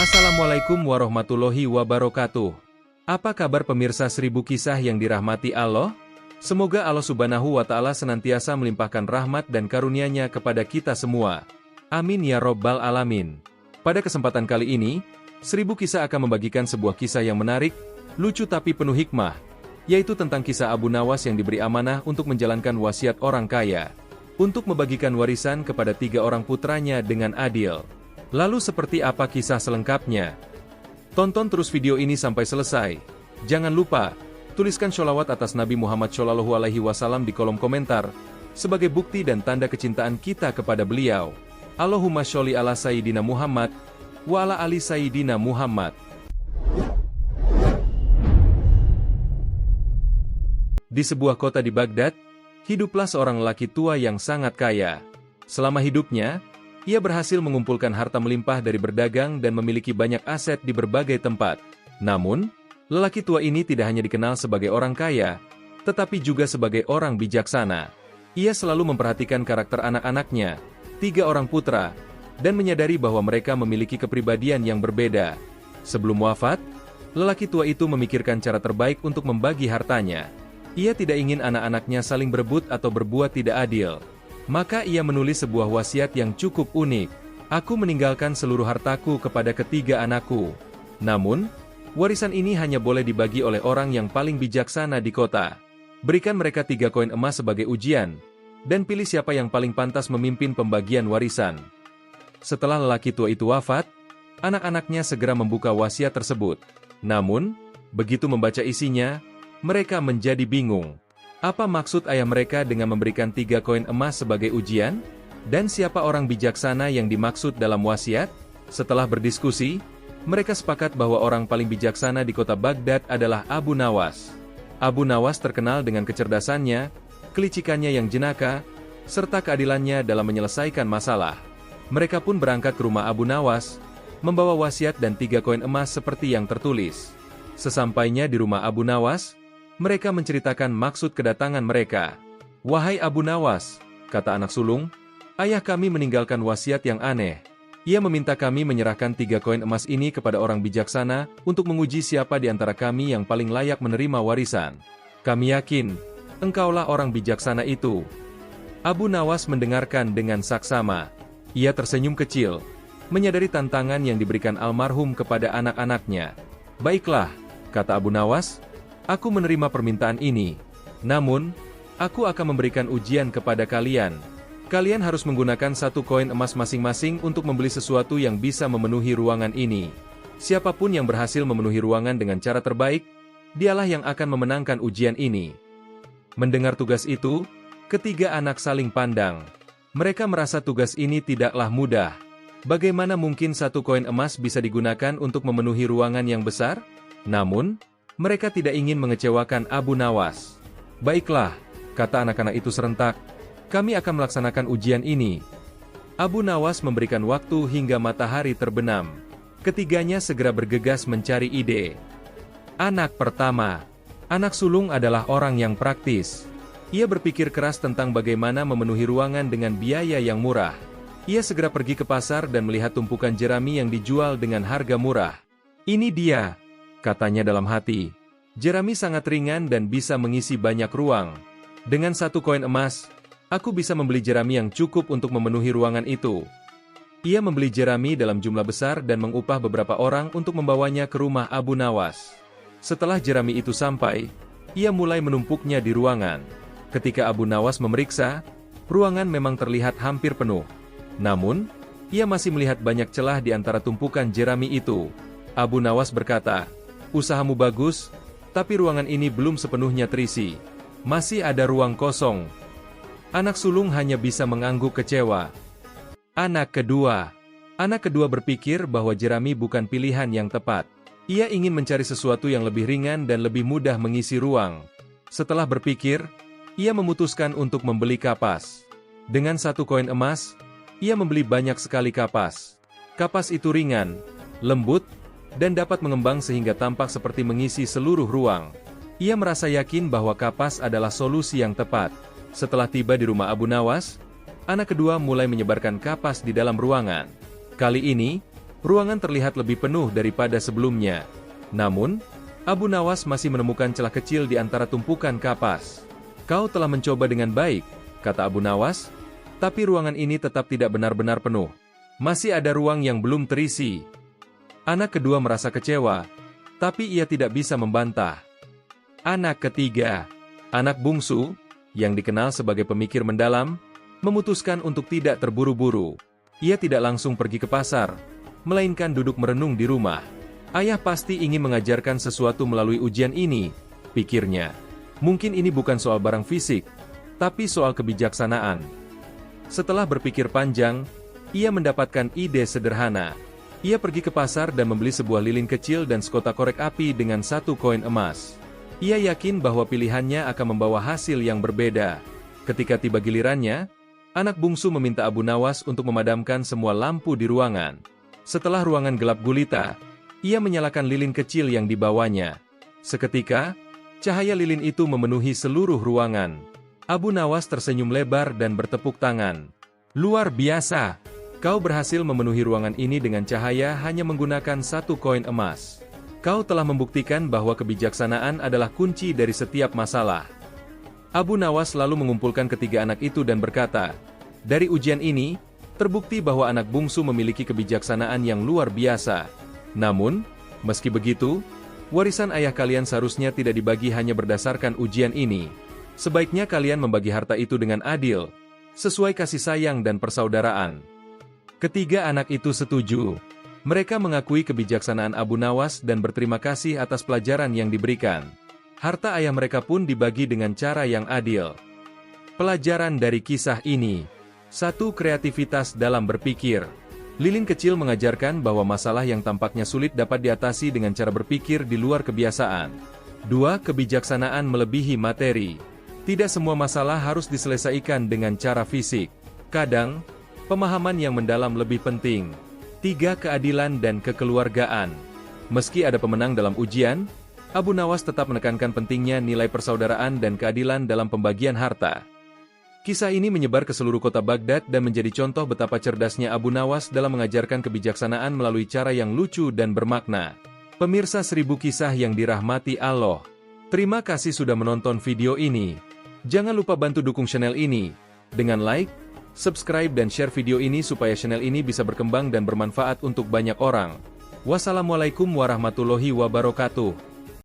Assalamualaikum warahmatullahi wabarakatuh. Apa kabar pemirsa 1000 kisah yang dirahmati Allah? Semoga Allah Subhanahu wa Ta'ala senantiasa melimpahkan rahmat dan karunia-Nya kepada kita semua. Amin ya Robbal Alamin. Pada kesempatan kali ini, 1000 kisah akan membagikan sebuah kisah yang menarik, lucu tapi penuh hikmah, yaitu tentang kisah Abu Nawas yang diberi amanah untuk menjalankan wasiat orang kaya, untuk membagikan warisan kepada 3 orang putranya dengan adil. Lalu seperti apa kisah selengkapnya? Tonton terus video ini sampai selesai. Jangan lupa, tuliskan sholawat atas Nabi Muhammad SAW di kolom komentar, sebagai bukti dan tanda kecintaan kita kepada beliau. Allahumma sholli ala Sayyidina Muhammad, wa ala ali Sayyidina Muhammad. Di sebuah kota di Baghdad, hiduplah seorang lelaki tua yang sangat kaya. Selama hidupnya, ia berhasil mengumpulkan harta melimpah dari berdagang dan memiliki banyak aset di berbagai tempat. Namun, lelaki tua ini tidak hanya dikenal sebagai orang kaya, tetapi juga sebagai orang bijaksana. Ia selalu memperhatikan karakter anak-anaknya, 3 orang putra, dan menyadari bahwa mereka memiliki kepribadian yang berbeda. Sebelum wafat, lelaki tua itu memikirkan cara terbaik untuk membagi hartanya. Ia tidak ingin anak-anaknya saling berebut atau berbuat tidak adil. Maka ia menulis sebuah wasiat yang cukup unik. Aku meninggalkan seluruh hartaku kepada ketiga anakku. Namun, warisan ini hanya boleh dibagi oleh orang yang paling bijaksana di kota. Berikan mereka 3 koin emas sebagai ujian, dan pilih siapa yang paling pantas memimpin pembagian warisan. Setelah lelaki tua itu wafat, anak-anaknya segera membuka wasiat tersebut. Namun, begitu membaca isinya, mereka menjadi bingung. Apa maksud ayah mereka dengan memberikan 3 koin emas sebagai ujian? Dan siapa orang bijaksana yang dimaksud dalam wasiat? Setelah berdiskusi, mereka sepakat bahwa orang paling bijaksana di kota Baghdad adalah Abu Nawas. Abu Nawas terkenal dengan kecerdasannya, kelicikannya yang jenaka, serta keadilannya dalam menyelesaikan masalah. Mereka pun berangkat ke rumah Abu Nawas, membawa wasiat dan 3 koin emas seperti yang tertulis. Sesampainya di rumah Abu Nawas, mereka menceritakan maksud kedatangan mereka. "Wahai Abu Nawas," kata anak sulung, "ayah kami meninggalkan wasiat yang aneh. Ia meminta kami menyerahkan 3 koin emas ini kepada orang bijaksana untuk menguji siapa di antara kami yang paling layak menerima warisan. Kami yakin, engkaulah orang bijaksana itu." Abu Nawas mendengarkan dengan saksama. Ia tersenyum kecil, menyadari tantangan yang diberikan almarhum kepada anak-anaknya. "Baiklah," kata Abu Nawas, "aku menerima permintaan ini. Namun, aku akan memberikan ujian kepada kalian. Kalian harus menggunakan 1 koin emas masing-masing untuk membeli sesuatu yang bisa memenuhi ruangan ini. Siapapun yang berhasil memenuhi ruangan dengan cara terbaik, dialah yang akan memenangkan ujian ini." Mendengar tugas itu, ketiga anak saling pandang. Mereka merasa tugas ini tidaklah mudah. Bagaimana mungkin 1 koin emas bisa digunakan untuk memenuhi ruangan yang besar? Namun, mereka tidak ingin mengecewakan Abu Nawas. "Baiklah," kata anak-anak itu serentak, "kami akan melaksanakan ujian ini." Abu Nawas memberikan waktu hingga matahari terbenam. Ketiganya segera bergegas mencari ide. Anak pertama, anak sulung adalah orang yang praktis. Ia berpikir keras tentang bagaimana memenuhi ruangan dengan biaya yang murah. Ia segera pergi ke pasar dan melihat tumpukan jerami yang dijual dengan harga murah. "Ini dia," katanya dalam hati. "Jerami sangat ringan dan bisa mengisi banyak ruang. Dengan 1 koin emas, aku bisa membeli jerami yang cukup untuk memenuhi ruangan itu." Ia membeli jerami dalam jumlah besar dan mengupah beberapa orang untuk membawanya ke rumah Abu Nawas. Setelah jerami itu sampai, ia mulai menumpuknya di ruangan. Ketika Abu Nawas memeriksa, ruangan memang terlihat hampir penuh. Namun, ia masih melihat banyak celah di antara tumpukan jerami itu. Abu Nawas berkata, "Usahamu bagus, tapi ruangan ini belum sepenuhnya terisi. Masih ada ruang kosong." Anak sulung hanya bisa mengangguk kecewa. Anak kedua berpikir bahwa jerami bukan pilihan yang tepat. Ia ingin mencari sesuatu yang lebih ringan dan lebih mudah mengisi ruang. Setelah berpikir, ia memutuskan untuk membeli kapas. Dengan 1 koin emas, ia membeli banyak sekali kapas. Kapas itu ringan, lembut, dan dapat mengembang sehingga tampak seperti mengisi seluruh ruang. Ia merasa yakin bahwa kapas adalah solusi yang tepat. Setelah tiba di rumah Abu Nawas, anak kedua mulai menyebarkan kapas di dalam ruangan. Kali ini, Ruangan terlihat lebih penuh daripada sebelumnya. Namun, Abu Nawas masih menemukan celah kecil di antara tumpukan kapas. "Kau telah mencoba dengan baik," kata Abu Nawas, "tapi ruangan ini tetap tidak benar-benar penuh. Masih ada ruang yang belum terisi." Anak kedua merasa kecewa, tapi ia tidak bisa membantah. Anak ketiga, anak bungsu, yang dikenal sebagai pemikir mendalam, memutuskan untuk tidak terburu-buru. Ia tidak langsung pergi ke pasar, melainkan duduk merenung di rumah. "Ayah pasti ingin mengajarkan sesuatu melalui ujian ini," pikirnya. "Mungkin ini bukan soal barang fisik, tapi soal kebijaksanaan." Setelah berpikir panjang, ia mendapatkan ide sederhana. Ia pergi ke pasar dan membeli sebuah lilin kecil dan sekotak korek api dengan 1 koin emas. Ia yakin bahwa pilihannya akan membawa hasil yang berbeda. Ketika tiba gilirannya, anak bungsu meminta Abu Nawas untuk memadamkan semua lampu di ruangan. Setelah ruangan gelap gulita, ia menyalakan lilin kecil yang dibawanya. Seketika, cahaya lilin itu memenuhi seluruh ruangan. Abu Nawas tersenyum lebar dan bertepuk tangan. "Luar biasa! Kau berhasil memenuhi ruangan ini dengan cahaya hanya menggunakan 1 koin emas. Kau telah membuktikan bahwa kebijaksanaan adalah kunci dari setiap masalah." Abu Nawas lalu mengumpulkan ketiga anak itu dan berkata, "Dari ujian ini, terbukti bahwa anak bungsu memiliki kebijaksanaan yang luar biasa. Namun, meski begitu, warisan ayah kalian seharusnya tidak dibagi hanya berdasarkan ujian ini. Sebaiknya kalian membagi harta itu dengan adil, sesuai kasih sayang dan persaudaraan." Ketiga anak itu setuju. Mereka mengakui kebijaksanaan Abu Nawas dan berterima kasih atas pelajaran yang diberikan. Harta ayah mereka pun dibagi dengan cara yang adil. Pelajaran dari kisah ini: 1. Kreativitas dalam berpikir. Lilin kecil mengajarkan bahwa masalah yang tampaknya sulit dapat diatasi dengan cara berpikir di luar kebiasaan. 2. Kebijaksanaan melebihi materi. Tidak semua masalah harus diselesaikan dengan cara fisik. Kadang, pemahaman yang mendalam lebih penting. 3. Keadilan dan kekeluargaan. Meski ada pemenang dalam ujian, Abu Nawas tetap menekankan pentingnya nilai persaudaraan dan keadilan dalam pembagian harta. Kisah ini menyebar ke seluruh kota Baghdad dan menjadi contoh betapa cerdasnya Abu Nawas dalam mengajarkan kebijaksanaan melalui cara yang lucu dan bermakna. Pemirsa 1000 kisah yang dirahmati Allah, terima kasih sudah menonton video ini. Jangan lupa bantu dukung channel ini dengan like, subscribe dan share video ini supaya channel ini bisa berkembang dan bermanfaat untuk banyak orang. Wassalamualaikum warahmatullahi wabarakatuh.